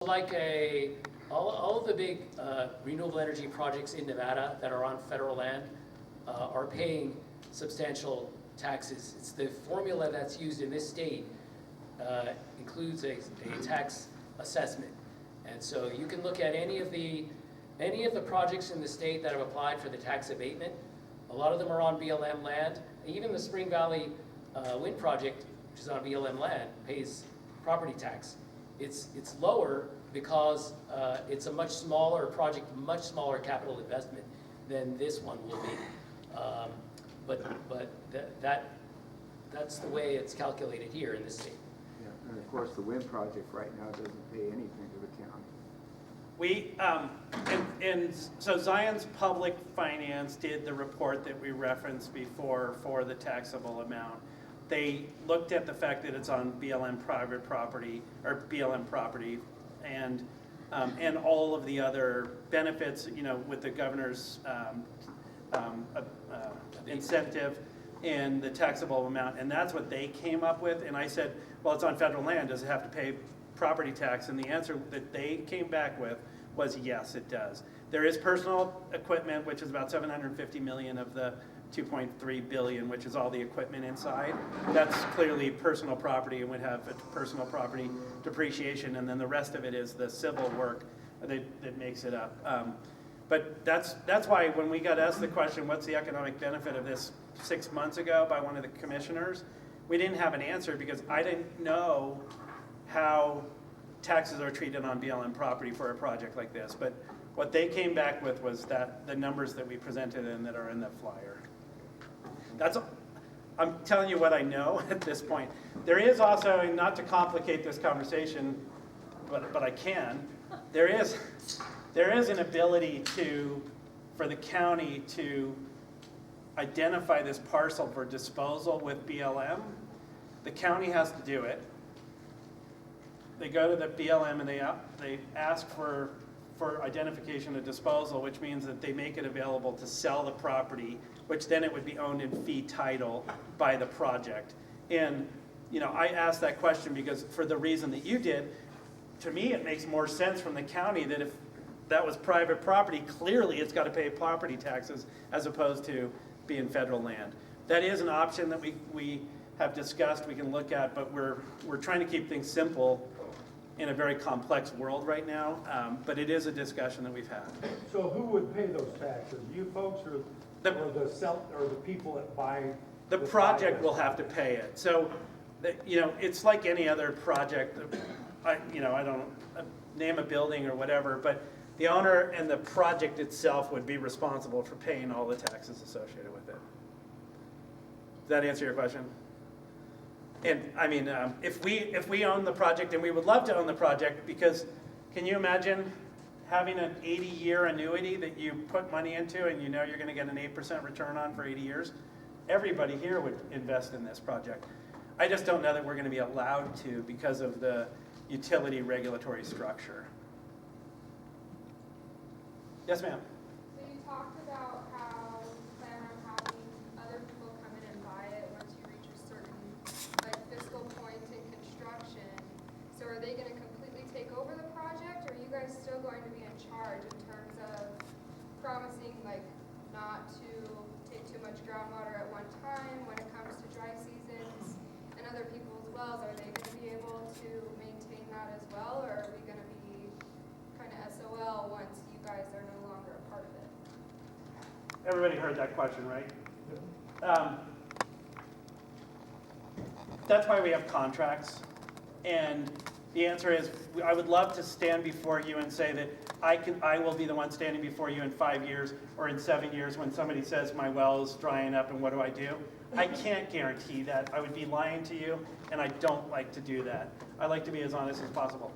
like all of the big renewable energy projects in Nevada that are on federal land are paying substantial taxes. It's the formula that's used in this state includes a tax assessment. And so you can look at any of the projects in the state that have applied for the tax abatement. A lot of them are on BLM land. Even the Spring Valley wind project, which is on BLM land, pays property tax. It's lower because it's a much smaller project, much smaller capital investment than this one will be. But that's the way it's calculated here in this state. Yeah, and of course the wind project right now doesn't pay anything to the county. We, and so Zion's Public Finance did the report that we referenced before for the taxable amount. They looked at the fact that it's on BLM private property, or BLM property, and all of the other benefits, you know, with the governor's incentive and the taxable amount, and that's what they came up with. And I said, well, it's on federal land, does it have to pay property tax? And the answer that they came back with was yes, it does. There is personal equipment, which is about $750 million of the $2.3 billion, which is all the equipment inside. That's clearly personal property and would have a personal property depreciation, and then the rest of it is the civil work that makes it up. But that's why when we got asked the question, what's the economic benefit of this 6 months ago by one of the commissioners, we didn't have an answer because I didn't know how taxes are treated on BLM property for a project like this. But what they came back with was that the numbers that we presented and that are in the flyer. I'm telling you what I know at this point. There is also, and not to complicate this conversation, but I can, there is an ability for the county to identify this parcel for disposal with BLM. The county has to do it. They go to the BLM and they ask for identification of disposal, which means that they make it available to sell the property, which then it would be owned in fee title by the project. And you know, I asked that question because for the reason that you did, to me it makes more sense from the county that if that was private property, clearly it's got to pay property taxes as opposed to being federal land. That is an option that we have discussed, we can look at, but we're trying to keep things simple in a very complex world right now, but it is a discussion that we've had. So who would pay those taxes? You folks or the people that buy? The project will have to pay it. So, you know, it's like any other project. I don't name a building or whatever, but the owner and the project itself would be responsible for paying all the taxes associated with it. Does that answer your question? And I mean, if we own the project, and we would love to own the project, because can you imagine having an 80-year annuity that you put money into and you know you're going to get an 8% return on for 80 years? Everybody here would invest in this project. I just don't know that we're going to be allowed to because of the utility regulatory structure. Yes, ma'am. So you talked about how you plan on having other people come in and buy it once you reach a certain fiscal point in construction. So are they going to completely take over the project, or are you guys still going to be in charge in terms of promising not to take too much groundwater at one time when it comes to dry seasons, and other people's wells? Are they going to be able to maintain that as well, or are we going to be kind of SOL once you guys are no longer a part of it? Everybody heard that question, right? That's why we have contracts. And the answer is, I would love to stand before you and say that I will be the one standing before you in 5 years or in 7 years when somebody says my well is drying up and what do I do? I can't guarantee that. I would be lying to you, and I don't like to do that. I like to be as honest as possible.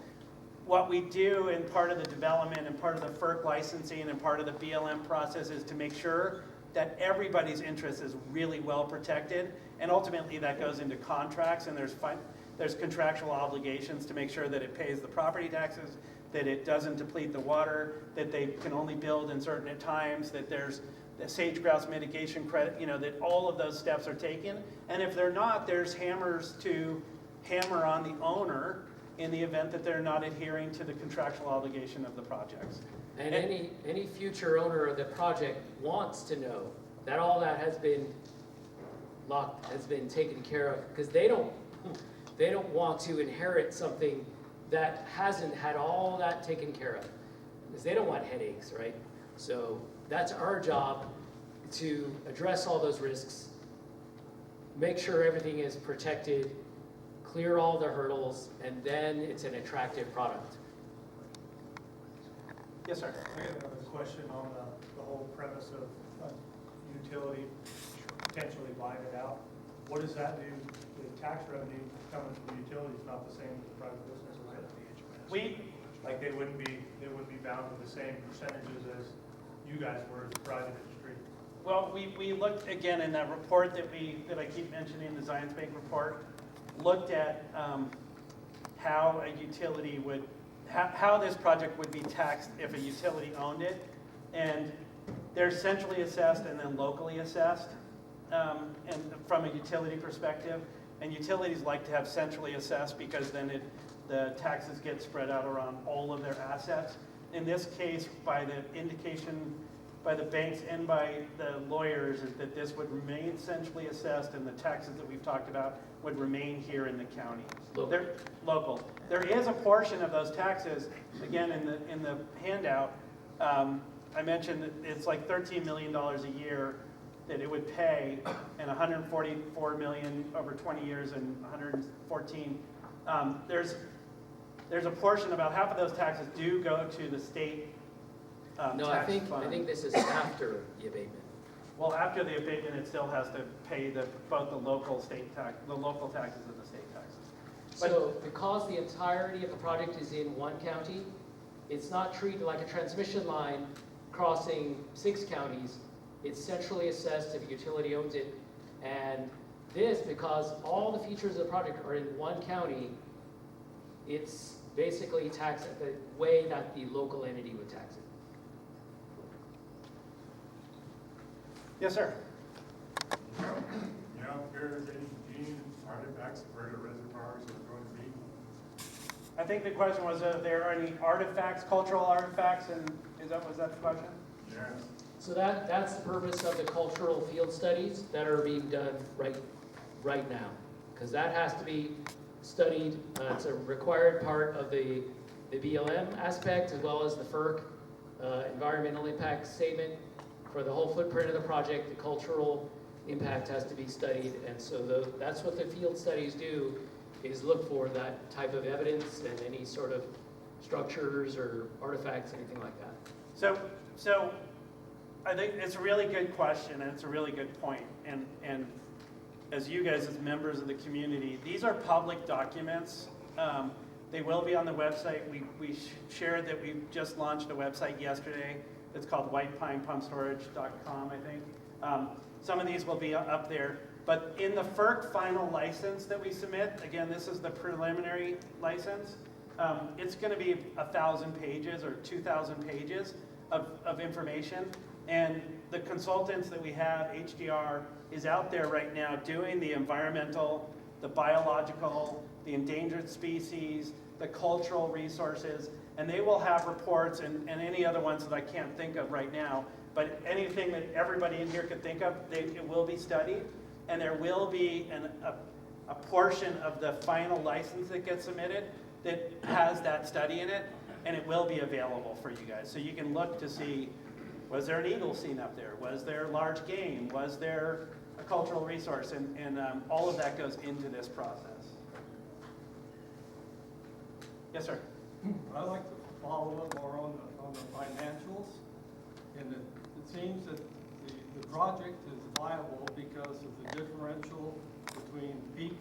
What we do in part of the development and part of the FERC licensing and part of the BLM process is to make sure that everybody's interest is really well protected, and ultimately that goes into contracts, and there's contractual obligations to make sure that it pays the property taxes, that it doesn't deplete the water, that they can only build in certain times, that there's the sage-grouse mitigation credit, you know, that all of those steps are taken. And if they're not, there's hammers to hammer on the owner in the event that they're not adhering to the contractual obligation of the projects. And any future owner of the project wants to know that all that has been taken care of, because they don't want to inherit something that hasn't had all that taken care of, because they don't want headaches, right? So that's our job, to address all those risks, make sure everything is protected, clear all the hurdles, and then it's an attractive product. Yes, sir. I have another question on the whole premise of utility potentially buying it out. What does that do? The tax revenue coming from the utility is not the same as the private business, is it? Like they wouldn't be bound to the same percentages as you guys were as a private industry. Well, we looked, again, in that report that I keep mentioning, the Zions Bank report, looked at how a utility would, how this project would be taxed if a utility owned it. And they're centrally assessed and then locally assessed, and from a utility perspective. And utilities like to have centrally assessed because then the taxes get spread out around all of their assets. In this case, by the indication by the banks and by the lawyers, is that this would remain centrally assessed and the taxes that we've talked about would remain here in the county. Local. They're local. There is a portion of those taxes, again, in the handout, I mentioned that it's like $13 million a year that it would pay, and 144 million over 20 years and 114. There's a portion, about half of those taxes do go to the state No, tax I fund. think this is after the abatement. Well, after the abatement, it still has to pay both the local taxes and the state taxes. But- So because the entirety of the project is in one county, it's not treated like a transmission line crossing 6 counties. It's centrally assessed if a utility owns it. And this, because all the features of the project are in one county, it's basically taxed at the way that the local entity would tax it. Yes, sir. You know, if there's any gene artifacts where the reservoirs are going to be. I think the question was, if there are any artifacts, cultural artifacts, and was that the question? Yes. So that's the purpose of the cultural field studies that are being done right now. Because that has to be studied, it's a required part of the BLM aspect, as well as the FERC environmental impact statement. For the whole footprint of the project, the cultural impact has to be studied, and so that's what the field studies do, is look for that type of evidence and any sort of structures or artifacts, anything like that. So I think it's a really good question, and it's a really good point. And as you guys, as members of the community, these are public documents. They will be on the website. We shared that we just launched a website yesterday. It's called whitepinepumpstorage.com, I think. Some of these will be up there. But in the FERC final license that we submit, again, this is the preliminary license, it's going to be 1,000 pages or 2,000 pages of information. And the consultants that we have, HDR, is out there right now doing the environmental, the biological, the endangered species, the cultural resources, and they will have reports and any other ones that I can't think of right now, but anything that everybody in here could think of, it will be studied, and there will be a portion of the final license that gets submitted that has that study in it, and it will be available for you guys. So you can look to see, was there an eagle seen up there? Was there large game? Was there a cultural resource? And all of that goes into this process. Yes, sir. I'd like to follow up more on the financials. And it seems that the project is viable because of the differential between peak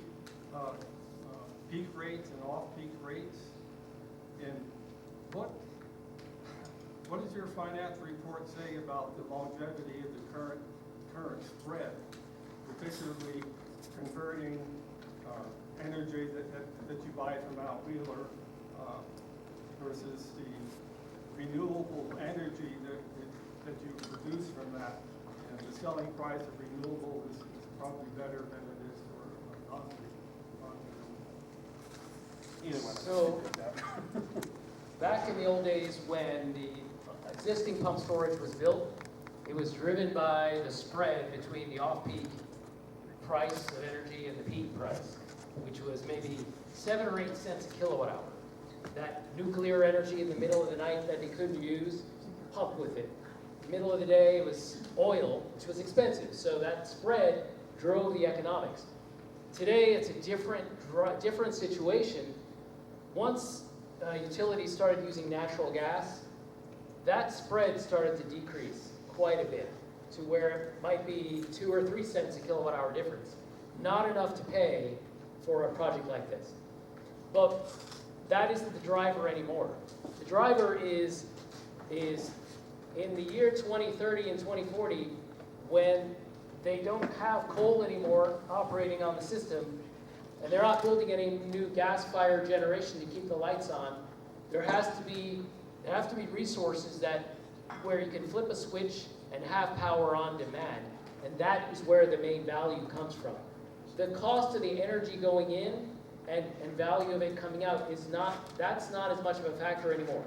rates and off-peak rates. And what does your finance report say about the longevity of the current spread, particularly converting energy that you buy from Mount Wheeler versus the renewable energy that you produce from that? And the selling price of renewable is probably better than it is for non-renewable. either one. So, back in the old days when the existing pump storage was built, it was driven by the spread between the off-peak price of energy and the peak price, which was maybe 7 or 8 cents a kilowatt hour. That nuclear energy in the middle of the night that they couldn't use, pump with it. Middle of the day, it was oil, which was expensive, so that spread drove the economics. Today, it's a different situation. Once utilities started using natural gas, that spread started to decrease quite a bit to where it might be 2 or 3 cents a kilowatt hour difference. Not enough to pay for a project like this. But that isn't the driver anymore. The driver is in the year 2030 and 2040, when they don't have coal anymore operating on the system, and they're not building any new gas-fired generation to keep the lights on, there have to be resources where you can flip a switch and have power on demand, and that is where the main value comes from. The cost of the energy going in and value of it coming out that's not as much of a factor anymore.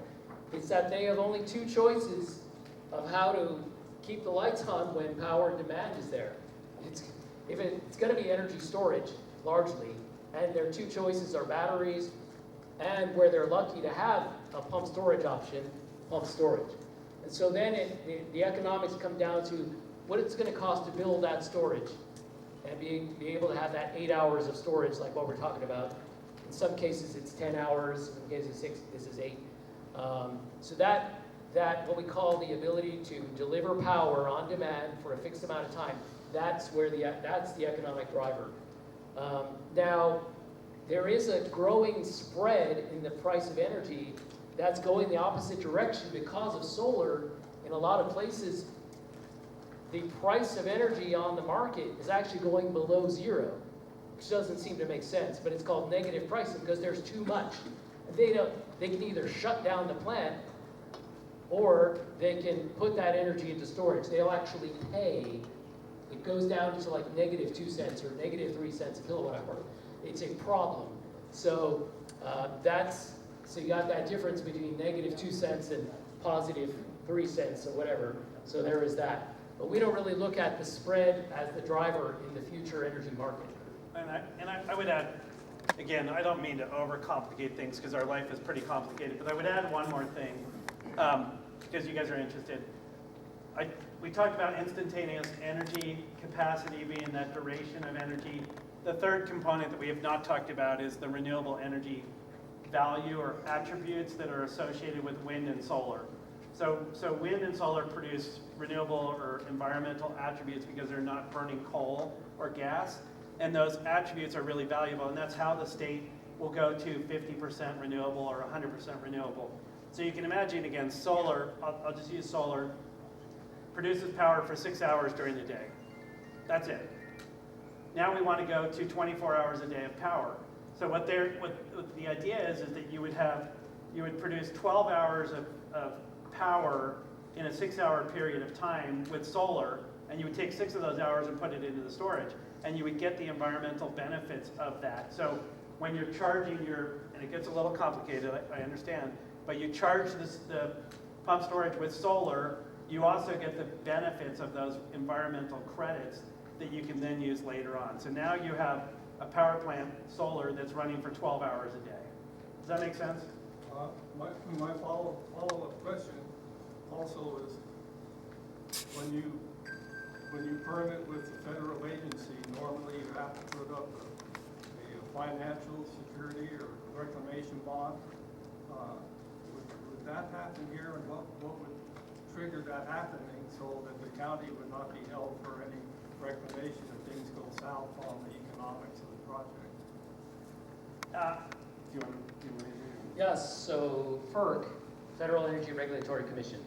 It's that they have only 2 choices of how to keep the lights on when power and demand is there. It's going to be energy storage, largely, and their 2 choices are batteries, and where they're lucky to have a pump storage option, pump storage. And so then the economics come down to what it's going to cost to build that storage, and be able to have that 8 hours of storage like what we're talking about. In some cases it's 10 hours, in cases 6, this is 8. So that what we call the ability to deliver power on demand for a fixed amount of time, that's the economic driver. Now, there is a growing spread in the price of energy that's going the opposite direction because of solar. In a lot of places, the price of energy on the market is actually going below 0, which doesn't seem to make sense, but it's called negative pricing because there's too much. They can either shut down the plant or they can put that energy into storage. They'll actually pay. It goes down to like negative 2 cents or negative 3 cents a kilowatt hour. It's a problem. So so you got that difference between negative 2 cents and positive 3 cents or whatever. So there is that. But we don't really look at the spread as the driver in the future energy market. And I would add, again, I don't mean to overcomplicate things because our life is pretty complicated, but I would add one more thing because you guys are interested. We talked about instantaneous energy capacity being that duration of energy. The third component that we have not talked about is the renewable energy value or attributes that are associated with wind and solar. So wind and solar produce renewable or environmental attributes because they're not burning coal or gas, and those attributes are really valuable, and that's how the state will go to 50% renewable or 100% renewable. So you can imagine, again, solar, I'll just use solar, produces power for 6 hours during the day. That's it. Now we want to go to 24 hours a day of power. So what the idea is that you would produce 12 hours of power in a 6-hour period of time with solar, and you would take 6 of those hours and put it into the storage, and you would get the environmental benefits of that. So when you're charging and it gets a little complicated, I understand, but you charge the pump storage with solar, you also get the benefits of those environmental credits that you can then use later on. So now you have a power plant, solar, that's running for 12 hours a day. Does that make sense? My follow-up question also is, when you permit with the federal agency, normally you have to put up a financial security or reclamation bond. Would that happen here, and what would trigger that happening so that the county would not be held for any reclamation if things go south on the economics of the project? Do you want to Yes, so FERC, Federal Energy Regulatory Commission,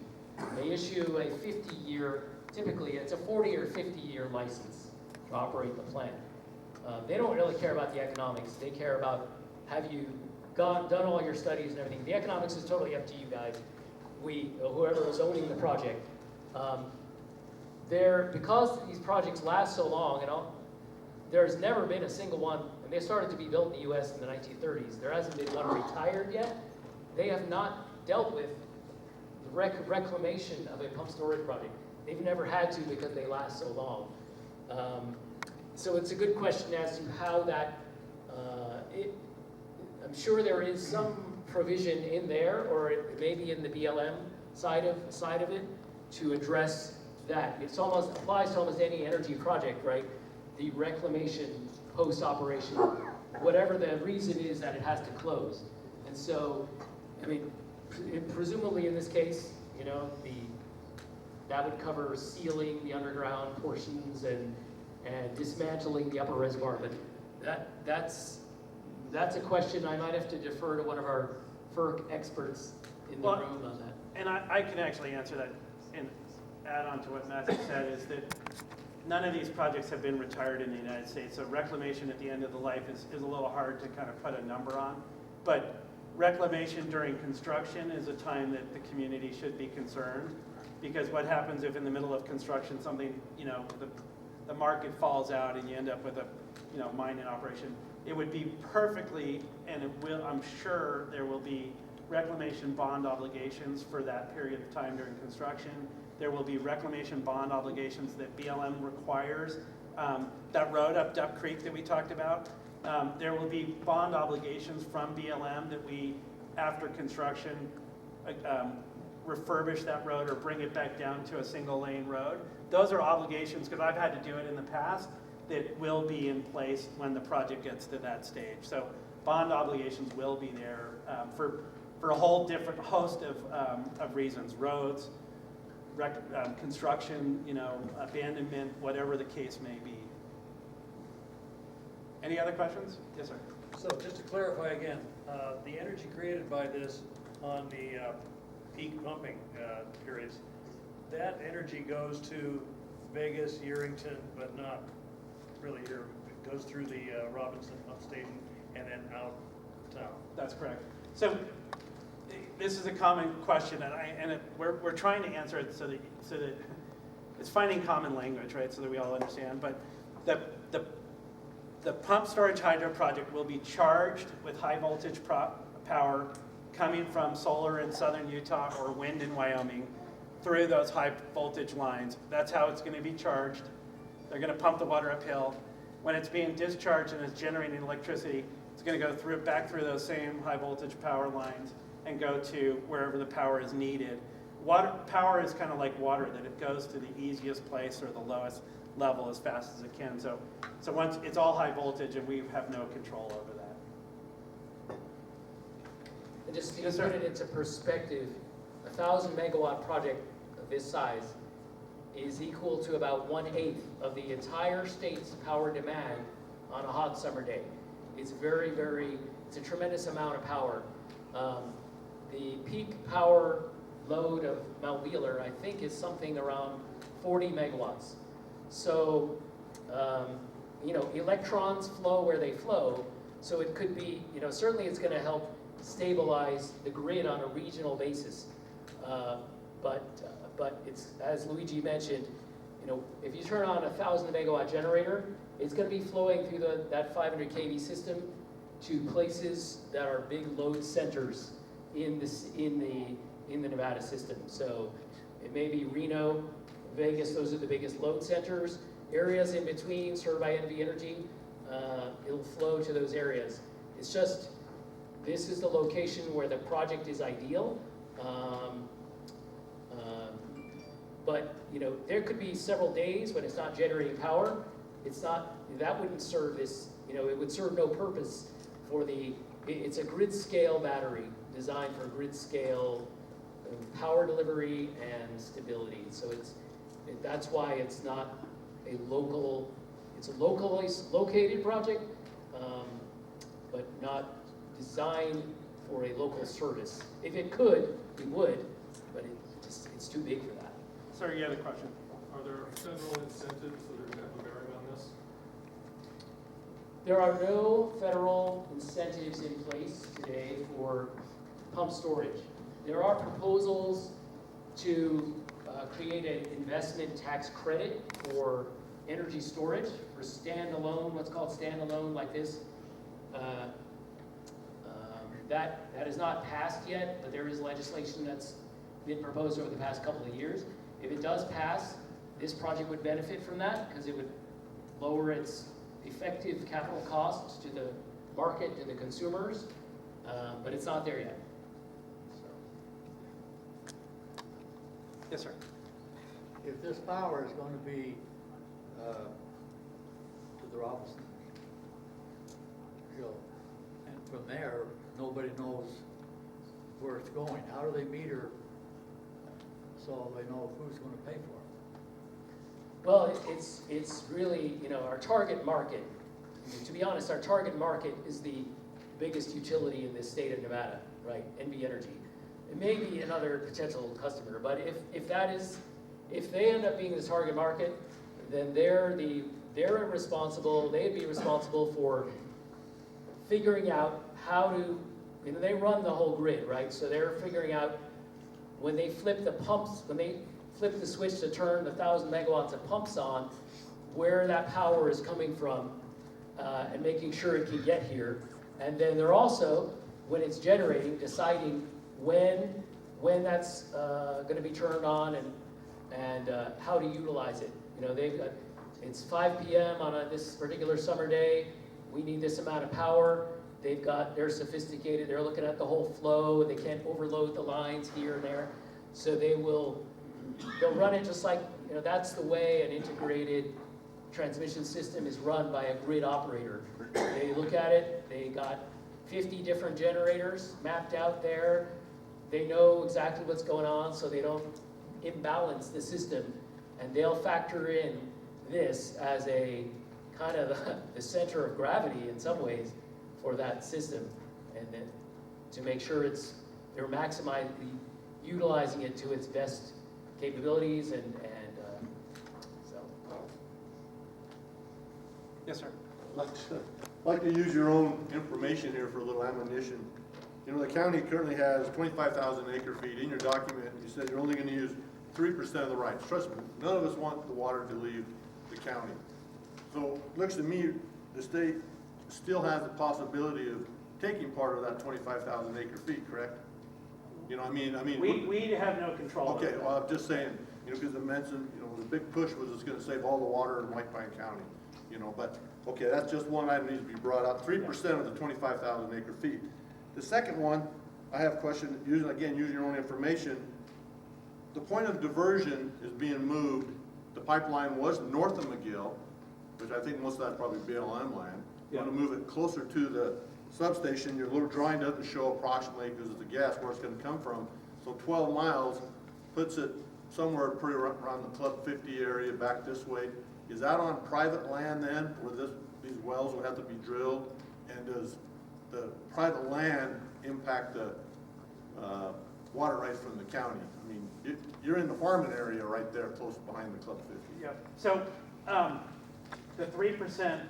they issue a 50-year, typically it's a 40 or 50-year license to operate the plant. They don't really care about the economics. They care about, have you done all your studies and everything. The economics is totally up to you guys, whoever is owning the project. Because these projects last so long, there's never been a single one, and they started to be built in the US in the 1930s. There hasn't been one retired yet. They have not dealt with the reclamation of a pump storage project. They've never had to because they last so long. So it's a good question as to how that, I'm sure there is some provision in there, or it may be in the BLM side of it, to address that. It's almost, applies to almost any energy project, right? The reclamation post-operation, whatever the reason is that it has to close. And so, I mean, presumably in this case, you know, that would cover sealing the underground portions and dismantling the upper reservoir. But that's a question I might have to defer to one of our FERC experts in the room on that. And I can actually answer that and add on to what Matthew said, is that none of these projects have been retired in the United States, so reclamation at the end of the life is a little hard to kind of put a number on. But reclamation during construction is a time that the community should be concerned, because what happens if in the middle of construction something, you know, the market falls out and you end up with a, you know, mine in operation? It would be perfectly, and it will, I'm sure there will be reclamation bond obligations for that period of time during construction. There will be reclamation bond obligations that BLM requires. That road up Duck Creek that we talked about, there will be bond obligations from BLM that we, after construction, refurbish that road or bring it back down to a single lane road. Those are obligations, because I've had to do it in the past, that will be in place when the project gets to that stage. So bond obligations will be there for a whole different host of reasons: roads, construction, you know, abandonment, whatever the case may be. Any other questions? Yes, sir. So just to clarify again, the energy created by this on the peak pumping periods, that energy goes to Vegas, Yerington, but not really here. It goes through the Robinson pump station and then out of town. That's correct. So this is a common question, and we're trying to answer it so that it's finding common language, right? So that we all understand. But the pump storage hydro project will be charged with high voltage power coming from solar in southern Utah or wind in Wyoming through those high voltage lines. That's how it's going to be charged. They're going to pump the water uphill. When it's being discharged and it's generating electricity, it's going to go back through those same high voltage power lines and go to wherever the power is needed. Power is kind of like water, that it goes to the easiest place or the lowest level as fast as it can. So once it's all high voltage, and we have no control over that. And just to put it into perspective, a 1,000 megawatt project of this size is equal to about 1/8 of the entire state's power demand on a hot summer day. It's it's a tremendous amount of power. The peak power load of Mount Wheeler, I think, is something around 40 megawatts. So, you know, electrons flow where they flow, so it could be, you know, certainly it's going to help stabilize the grid on a regional basis. But it's, as Luigi mentioned, you know, if you turn on a 1,000 megawatt generator, it's going to be flowing through that 500 kV system to places that are big load centers in the Nevada system. So it may be Reno, Vegas; those are the biggest load centers. Areas in between, served by NV Energy, it'll flow to those areas. It's just, this is the location where the project is ideal. But you know, there could be several days when it's not generating power. That wouldn't serve this, you know, it would serve no purpose for it's a grid scale battery designed for grid scale power delivery and stability. So that's why it's not a local, it's a locally located project, but not designed for a local service. If it could, we would, but it's too big for that. Sir, you had a question? Are there federal incentives that are going to have a bearing on this? There are no federal incentives in place today for pump storage. There are proposals to create an investment tax credit for energy storage, for standalone, what's called standalone like this That has not passed yet, but there is legislation that's been proposed over the past couple of years. If it does pass, this project would benefit from that because it would lower its effective capital costs to the market, to the consumers, but it's not there yet. Yes, sir. If this power is going to be to the Robinson Hill, and from there, nobody knows where it's going. How do they meter so they know who's going to pay for it? Well, it's really, you know, our target market. To be honest, our target market is the biggest utility in this state of Nevada, right? NV Energy. It may be another potential customer, but if they end up being the target market, then they'd be responsible for figuring out how to, you know, they run the whole grid, right? So they're figuring out when they flip the pumps, when they flip the switch to turn the 1,000 megawatts of pumps on, where that power is coming from, and making sure it can get here. And then they're also, when it's generating, deciding when that's going to be turned on and how to utilize it. You know, it's 5 p.m. on this particular summer day. We need this amount of power. They're sophisticated. They're looking at the whole flow. They can't overload the lines here and there. So they'll run it just like, you know, that's the way an integrated transmission system is run by a grid operator. They look at it. They got 50 different generators mapped out there. They know exactly what's going on, so they don't imbalance the system. And they'll factor in this as a kind of the center of gravity in some ways for that system, and then to make sure they're maximizing, utilizing it to its best capabilities, and so. Yes, sir. Like to use your own information here for a little ammunition. You know, the county currently has 25,000 acre feet. In your document, you said you're only going to use 3% of the rights. Trust me, none of us want the water to leave the county. So it looks to me the state still has the possibility of taking part of that 25,000 acre feet, correct? You know, I mean. We have no control over Okay, that. well, I'm just saying, you know, because it mentioned, you know, the big push was it's going to save all the water in White Pine County, you know, but, okay, that's just one item that needs to be brought up, 3% of the 25,000 acre feet. The second one, I have a question, using your own information. The point of diversion is being moved. The pipeline was north of McGill, which I think most of that's probably BLM land. You want to move it closer to the substation. Your little drawing doesn't show approximately, because of the gas, where it's going to come from. So 12 miles puts it somewhere pretty around the Club 50 area back this way. Is that on private land then, where these wells would have to be drilled? And does the private land impact the water rights from the county? I mean, you're in the farming area right there, close behind the Club 50. Yeah. So the 3%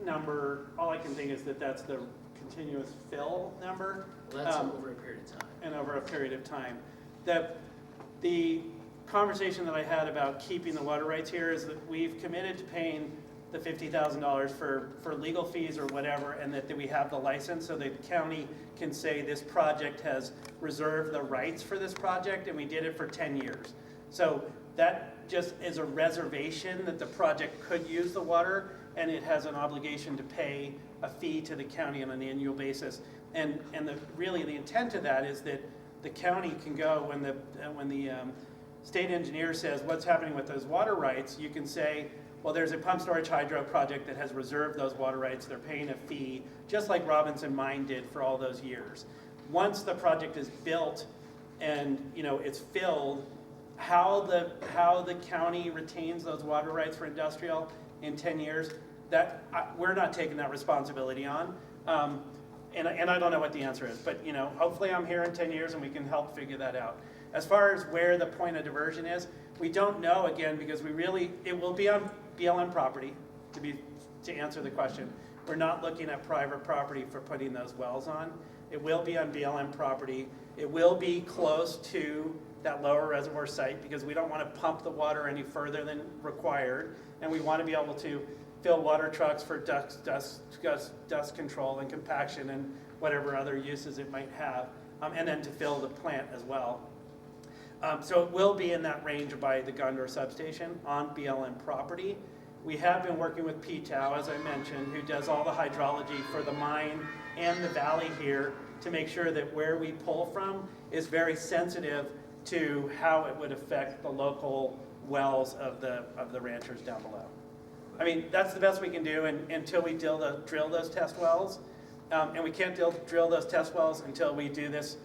number, all I can think is that that's the continuous fill number. Well, that's over a period of time. And over a period of time. The conversation that I had about keeping the water rights here is that we've committed to paying the $50,000 for legal fees or whatever, and that we have the license so the county can say this project has reserved the rights for this project, and we did it for 10 years. So that just is a reservation that the project could use the water, and it has an obligation to pay a fee to the county on an annual basis. And really the intent of that is that the county can go, when the state engineer says what's happening with those water rights, you can say, well, there's a pump storage hydro project that has reserved those water rights. They're paying a fee, just like Robinson Mine did for all those years. Once the project is built and, you know, it's filled, how the county retains those water rights for industrial in 10 years, we're not taking that responsibility on. And I don't know what the answer is, but, you know, hopefully I'm here in 10 years and we can help figure that out. As far as where the point of diversion is, we don't know, again, because it will be on BLM property, to answer the question. We're not looking at private property for putting those wells on. It will be on BLM property. It will be close to that lower reservoir site, because we don't want to pump the water any further than required, and we want to be able to fill water trucks for dust control and compaction and whatever other uses it might have, and then to fill the plant as well. So it will be in that range by the Gondor substation on BLM property. We have been working with PTOW, as I mentioned, who does all the hydrology for the mine and the valley here to make sure that where we pull from is very sensitive to how it would affect the local wells of the ranchers down below. I mean, that's the best we can do until we drill those test wells. And we can't drill those test wells until we do this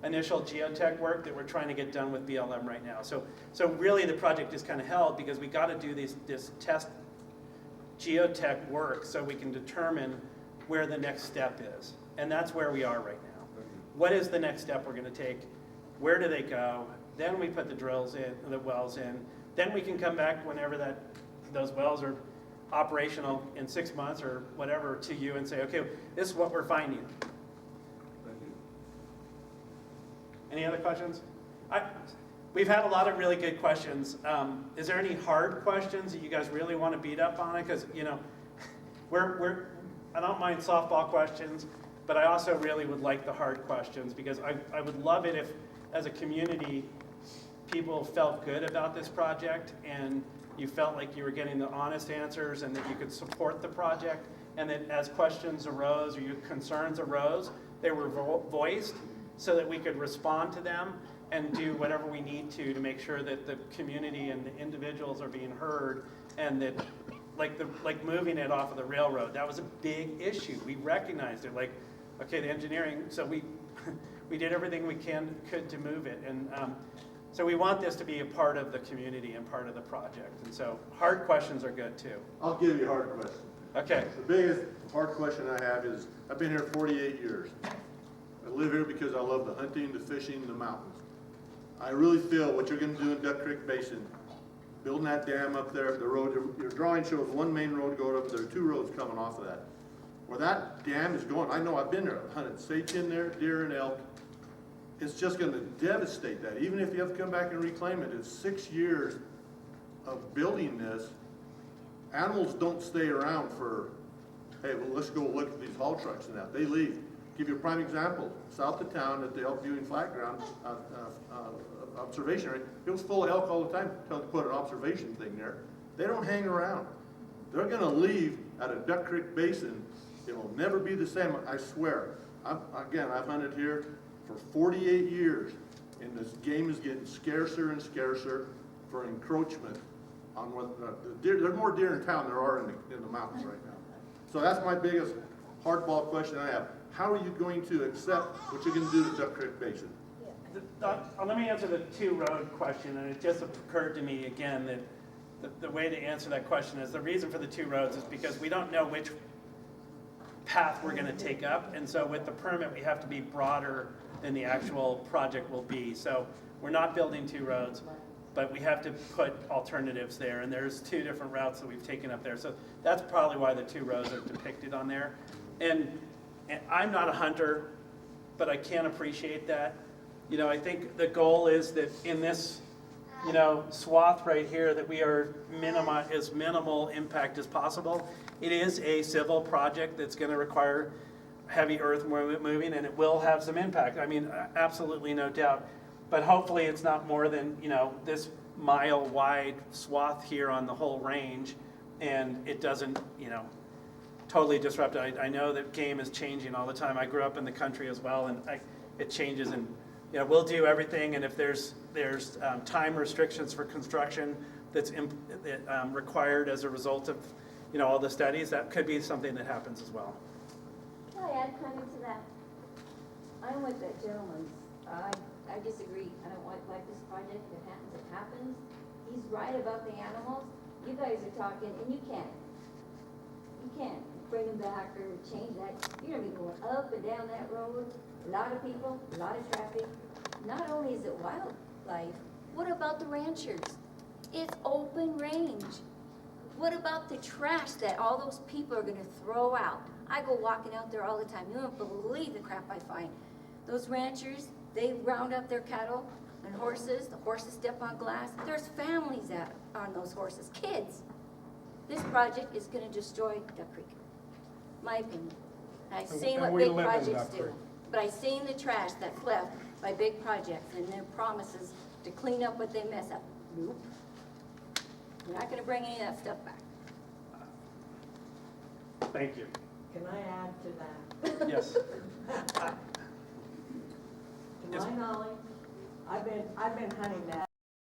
initial geotech work that we're trying to get done with BLM right now. So really the project is kind of held because we got to do this test geotech work so we can determine where the next step is. And that's where we are right now. What is the next step we're going to take? Where do they go? Then we put the wells in. Then we can come back whenever those wells are operational in 6 months or whatever to you and say, okay, this is what we're finding. Any other questions? We've had a lot of really good questions. Is there any hard questions that you guys really want to beat up on it? Because, you know, I don't mind softball questions, but I also really would like the hard questions because I would love it if, as a community, people felt good about this project and you felt like you were getting the honest answers and that you could support the project, and that as questions arose or your concerns arose, they were voiced so that we could respond to them and do whatever we need to make sure that the community and the individuals are being heard, and that like moving it off of the railroad, that was a big issue. We recognized it, like, okay, the engineering, so we did everything we could to move it, and so we want this to be a part of the community and part of the project, and so hard questions are good too. I'll give you a hard question. Okay. The biggest hard question I have is, I've been here 48 years. I live here because I love the hunting, the fishing, the mountains. I really feel what you're gonna do in Duck Creek Basin, building that dam up there, the road, your drawing shows one main road going up, there are 2 roads coming off of that. Where that dam is going, I know I've been there, I've hunted sage in there, deer and elk. It's just gonna devastate that. Even if you have to come back and reclaim it, it's 6 years of building this. Animals don't stay around for, hey, well, let's go look at these haul trucks and that. They leave. Give you a prime example. South of town at the elk viewing flat ground, observation area, it was full of elk all the time until they put an observation thing there. They don't hang around. They're gonna leave at a Duck Creek Basin. It will never be the same, I swear. Again, I've hunted here for 48 years, and this game is getting scarcer and scarcer for encroachment on what the deer. There's more deer in town than there are in the mountains right now. So that's my biggest hardball question I have. How are you going to accept what you're going to do to Duck Creek Basin? Let me answer the 2-road question, and it just occurred to me again that the way to answer that question is the reason for the 2 roads is because we don't know which path we're going to take up, and so with the permit we have to be broader than the actual project will be. So we're not building 2 roads, but we have to put alternatives there, and there's 2 different routes that we've taken up there. So that's probably why the 2 roads are depicted on there. And I'm not a hunter, but I can appreciate that. You know, I think the goal is that in this, you know, swath right here, that we are as minimal impact as possible. It is a civil project that's going to require heavy earth moving, and it will have some impact. I mean, absolutely no doubt. But hopefully it's not more than, you know, this mile-wide swath here on the whole range, and it doesn't, you know, totally disrupt it. I know that game is changing all the time. I grew up in the country as well, and it changes, and you know, we'll do everything. And if there's time restrictions for construction that's required as a result of, you know, all the studies, that could be something that happens as well. Can I add comment to that? I'm with that gentleman. I disagree. I don't like this project. If it happens, it happens. He's right about the animals. You guys are talking, and you can't bring them back or change that. You're gonna be going up and down that road. A lot of people, a lot of traffic. Not only is it wildlife, what about the ranchers? It's open range. What about the trash that all those people are gonna throw out? I go walking out there all the time. You don't believe the crap I find. Those ranchers, they round up their cattle and horses. The horses step on glass. There's families on those horses, kids. this project is gonna destroy Duck Creek. My opinion. I've And- seen and what we big live in projects Duck do. Creek. But I've seen the trash that's left by big projects and their promises to clean up what they mess up. Nope. We're not gonna bring any of that stuff back. Thank you. Can I add to that? Yes. To Yes. my knowledge, I've been hunting that